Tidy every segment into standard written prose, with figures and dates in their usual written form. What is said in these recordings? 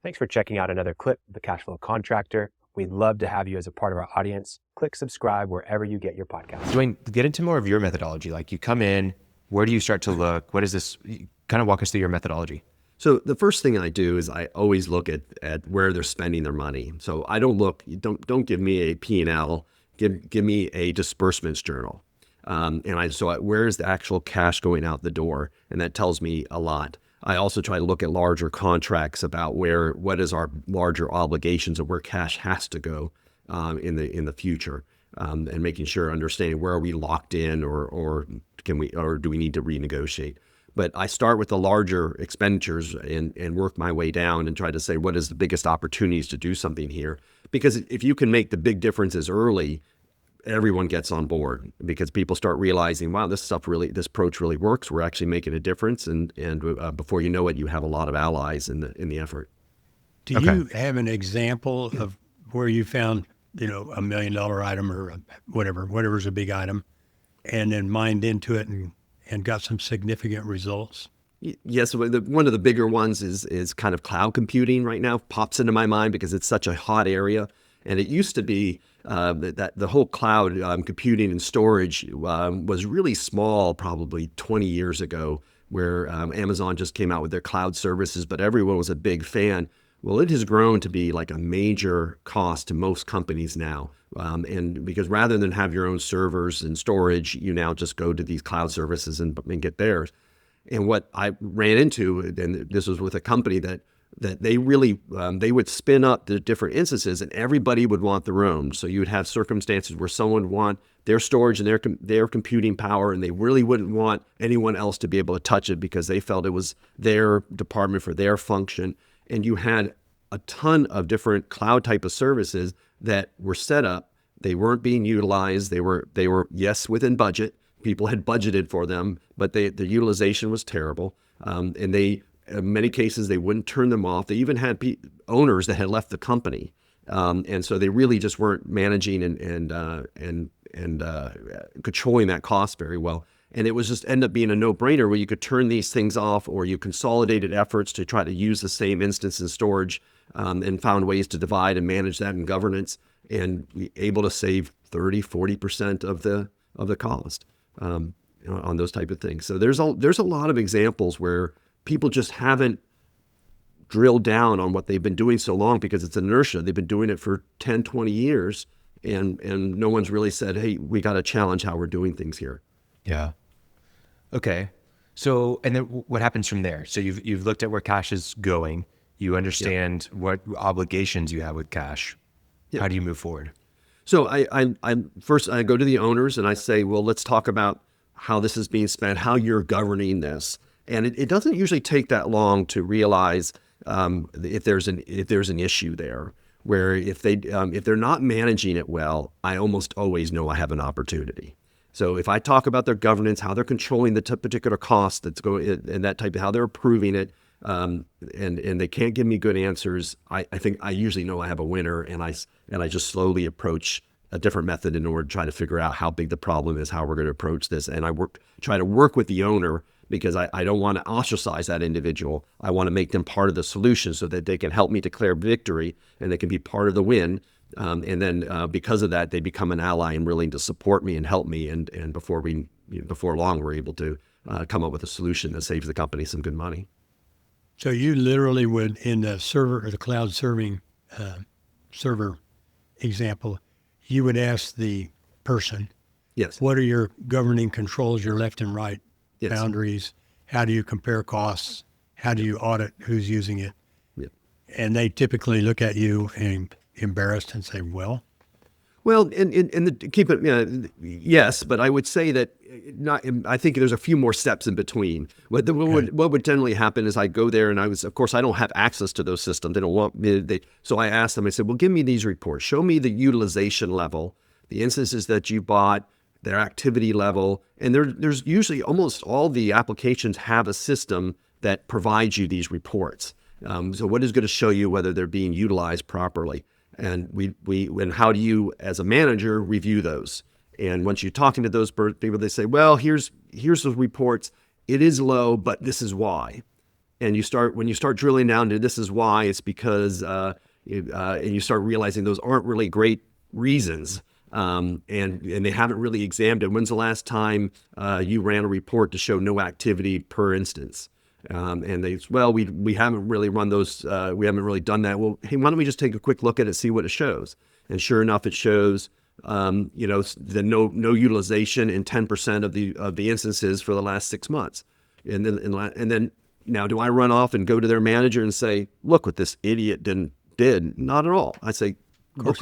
Thanks for checking out another clip of the Cashflow Contractor. We'd love to have you as a part of our audience. Click subscribe wherever you get your podcasts. Duane, get into more of your methodology. Like you come in, where do you start to look? What is this? Kind of walk us through your methodology. So the first thing I do is I always look at where they're spending their money. So I don't give me a P&L, give me a disbursements journal. Where is the actual cash going out the door? And that tells me a lot. I also try to look at larger contracts about what is our larger obligations and where cash has to go in the future, and making sure understanding where are we locked in or do we need to renegotiate. But I start with the larger expenditures and work my way down and try to say what is the biggest opportunities to do something here. Because if you can make the big differences early, everyone gets on board because people start realizing, wow, this approach really works. We're actually making a difference, and before you know it, you have a lot of allies in the effort. Do you have an example of where you found, $1 million item or whatever's a big item, and then mined into it and got some significant results? Yes, one of the bigger ones is kind of cloud computing right now, pops into my mind because it's such a hot area. And it used to be that the whole cloud computing and storage was really small probably 20 years ago, where Amazon just came out with their cloud services, but everyone was a big fan. Well, it has grown to be like a major cost to most companies now. And because rather than have your own servers and storage, you now just go to these cloud services and get theirs. And what I ran into, and this was with a company that they really, they would spin up the different instances and everybody would want their own. So you would have circumstances where someone would want their storage and their computing power, and they really wouldn't want anyone else to be able to touch it because they felt it was their department for their function. And you had a ton of different cloud type of services that were set up. They weren't being utilized. They were yes, within budget. People had budgeted for them, but the utilization was terrible. And in many cases, they wouldn't turn them off. They even had owners that had left the company. And so they really just weren't managing and controlling that cost very well. And it was just end up being a no-brainer where you could turn these things off, or you consolidated efforts to try to use the same instance in storage, and found ways to divide and manage that in governance, and be able to save 30-40% of the cost on those type of things. So there's a lot of examples where people just haven't drilled down on what they've been doing so long because it's inertia. They've been doing it for 10, 20 years, and no one's really said, hey, we got to challenge how we're doing things here. Yeah. Okay. So, and then what happens from there? So you've looked at where cash is going. You understand what obligations you have with cash. How do you move forward? So I first go to the owners and I say, well, let's talk about how this is being spent, how you're governing this. And it doesn't usually take that long to realize if there's an issue there, where if they're not managing it well, I almost always know I have an opportunity. So if I talk about their governance, how they're controlling the particular cost that's going, and that type of how they're approving it, and they can't give me good answers, I think I usually know I have a winner, and I just slowly approach a different method in order to try to figure out how big the problem is, how we're going to approach this. And I try to work with the owner because I don't want to ostracize that individual. I want to make them part of the solution so that they can help me declare victory and they can be part of the win. And then because of that, they become an ally and willing to support me and help me. And before long, we're able to come up with a solution that saves the company some good money. So you literally would, in the server or the cloud serving server example, you would ask the person, yes, what are your governing controls, your left and right boundaries? How do you compare costs? How do you audit who's using it? Yep. And they typically look at you and embarrassed and say, well, keep it, yes, but I would say that I think there's a few more steps in between. What would generally happen is I go there and of course, I don't have access to those systems. They don't want me, so I asked them, I said, well, give me these reports. Show me the utilization level, the instances that you bought, their activity level. And there's usually almost all the applications have a system that provides you these reports. So what is going to show you whether they're being utilized properly? And and how do you, as a manager, review those? And once you're talking to those people, they say, well, here's those reports. It is low, but this is why. And when you start drilling down to this is why, it's because, and you start realizing those aren't really great reasons. And they haven't really examined it. When's the last time you ran a report to show no activity per instance? And we haven't really run those. We haven't really done that. Well, hey, why don't we just take a quick look at it, see what it shows? And sure enough, it shows, the no utilization in 10% of the instances for the last 6 months. And then now, do I run off and go to their manager and say, look what this idiot did? Not at all. I say, look,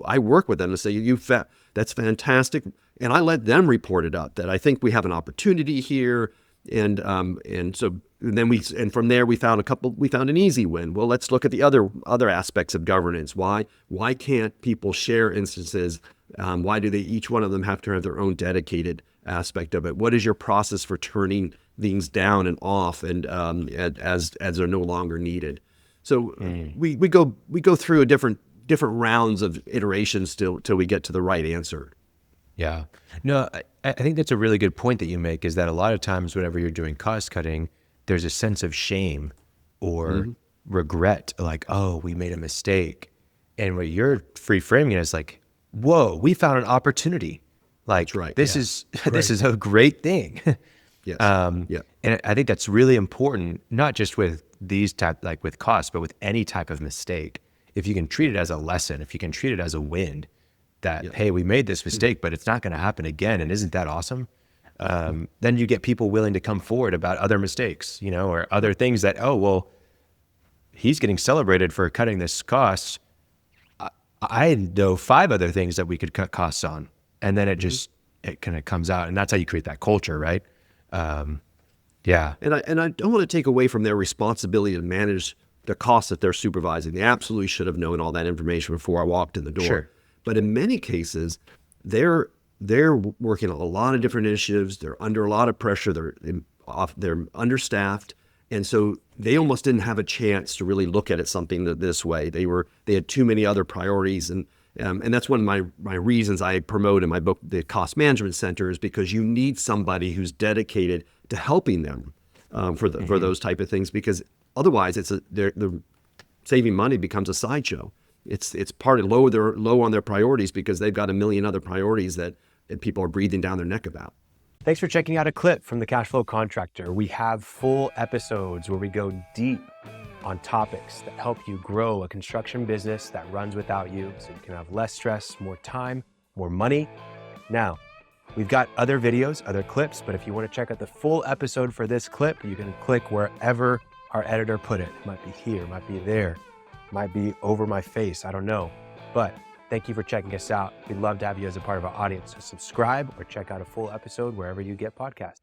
I work with them and say, that's fantastic. And I let them report it up that I think we have an opportunity here. And from there we found an easy win. Well, let's look at the other aspects of governance. Why can't people share instances? Why do they each one of them have to have their own dedicated aspect of it? What is your process for turning things down and off and as they're no longer needed? So we go through different rounds of iterations till we get to the right answer. Yeah. No, I think that's a really good point that you make, is that a lot of times whenever you're doing cost cutting, there's a sense of shame or regret, like, oh, we made a mistake. And what you're free framing is like, whoa, we found an opportunity. Like, that's right. This is a great thing. Yes. And I think that's really important, not just with these like with costs, but with any type of mistake. If you can treat it as a lesson, if you can treat it as a win, that, hey, we made this mistake, but it's not going to happen again. And isn't that awesome? Then you get people willing to come forward about other mistakes, or other things that, oh, well, he's getting celebrated for cutting this cost. I know 5 other things that we could cut costs on. And then it kind of comes out, and that's how you create that culture, right? Yeah. And I don't want to take away from their responsibility to manage the costs that they're supervising. They absolutely should have known all that information before I walked in the door. Sure. But in many cases, they're working on a lot of different initiatives. They're under a lot of pressure. They're understaffed, and so they almost didn't have a chance to really look at it something this way. They had too many other priorities, and that's one of my reasons I promote in my book the Cost Management Center, is because you need somebody who's dedicated to helping them for those type of things, because otherwise the saving money becomes a sideshow. It's part of low on their priorities because they've got a million other priorities that people are breathing down their neck about. Thanks for checking out a clip from the Cashflow Contractor. We have full episodes where we go deep on topics that help you grow a construction business that runs without you, so you can have less stress, more time, more money. Now, we've got other videos, other clips, but if you want to check out the full episode for this clip, you can click wherever our editor put it. It might be here, it might be there, it might be over my face, I don't know. But thank you for checking us out. We'd love to have you as a part of our audience. So subscribe or check out a full episode wherever you get podcasts.